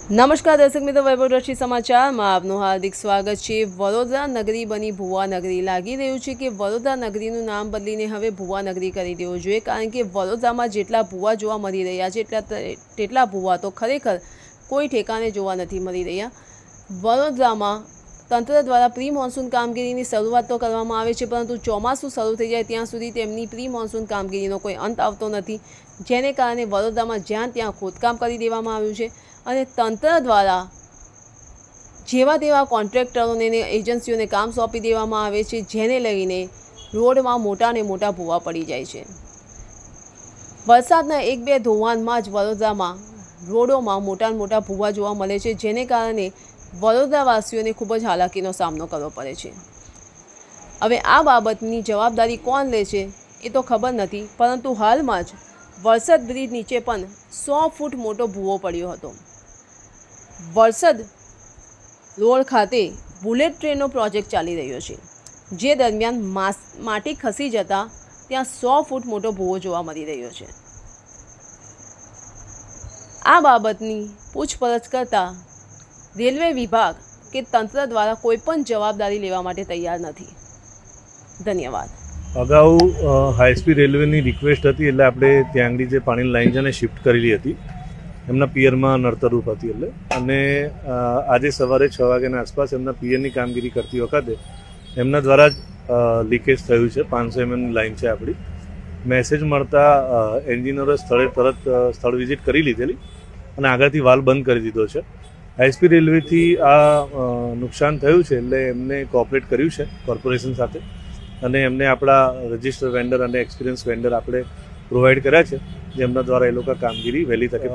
નમસ્કાર દર્શક મિત્રો, વૈભવદ્રષ્ટિ સમાચારમાં આપનું હાર્દિક સ્વાગત છે। વડોદરા નગરી બની ભુવા નગરી। લાગી રહ્યું છે કે વડોદરા નગરીનું નામ બદલીને હવે ભુવા નગરી કરી દેવું જોઈએ, કારણ કે વડોદરામાં જેટલા ભુવા જોવા મળી રહ્યા છે તેટલા ભુવા તો ખરેખર કોઈ ઠેકાણે જોવા નથી મળી રહ્યા। વડોદરામાં તંત્ર દ્વારા પ્રી મોન્સૂન કામગીરીની શરૂઆત તો કરવામાં આવે છે, પરંતુ ચોમાસું શરૂ થઈ જાય ત્યાં સુધી તેમની પ્રી મોન્સૂન કામગીરીનો કોઈ અંત આવતો નથી, જેને કારણે વડોદરામાં જ્યાં ત્યાં ખોદકામ કરી દેવામાં આવ્યું છે અને તંત્ર દ્વારા જેવા તેવા કોન્ટ્રાક્ટરોને અને એજન્સીઓને કામ સોંપી દેવામાં આવે છે, જેને લઈને રોડમાં મોટા ને મોટા ભૂવા પડી જાય છે। વરસાદના 1-2 ધોવાણમાં જ વડોદરામાં રોડોમાં મોટા ભૂવા જોવા મળે છે, જેને કારણે વડોદરાવાસીઓને ખૂબ જ હાલાકીનો સામનો કરવો પડે છે। હવે આ બાબતની જવાબદારી કોણ લે છે એ તો ખબર નથી, પરંતુ હાલમાં જ વરસદ બ્રિજ નીચે પણ 100 ફૂટ મોટો ભૂવો પડ્યો હતો। વરસદ રોડ ખાતે બુલેટ ટ્રેનનો પ્રોજેક્ટ ચાલી રહ્યો છે, જે દરમિયાન માટી ખસી જતાં ત્યાં 100 ફૂટ મોટો ભૂવો જોવા મળી રહ્યો છે। આ બાબતની પૂછપરછ કરતાં રેલવે વિભાગ કે તંત્ર દ્વારા કોઈ પણ જવાબદારી લેવા માટે તૈયાર નથી। ધન્યવાદ। અગાઉ હાઈસ્પીડ રેલવેની રિક્વેસ્ટ હતી, એટલે આપણે ત્યાં આગળ જે પાણીની લાઈન છે ને શિફ્ટ કરેલી હતી એમના પિયરમાં નડતરરૂપ હતી, એટલે અને આજે સવારે 6 વાગ્યાના આસપાસ એમના પિયરની કામગીરી કરતી વખતે એમના દ્વારા જ લીકેજ થયું છે। 500 mm લાઈન છે આપણી। મેસેજ મળતા એન્જિનિયરો સ્થળ વિઝિટ કરી લીધેલી અને આગળથી વાલ્વ બંધ કરી દીધો છે। હાઈસ્પીડ રેલવેથી આ નુકસાન થયું છે, એટલે એમને કોઓપરેટ કર્યું છે કોર્પોરેશન સાથે, અને એમને આપણા રજિસ્ટર વેન્ડર અને એક્સપિરિયન્સ વેન્ડર આપણે પ્રોવાઈડ કર્યા છે, જેમના દ્વારા એ લોકો કામગીરી વહેલી તકે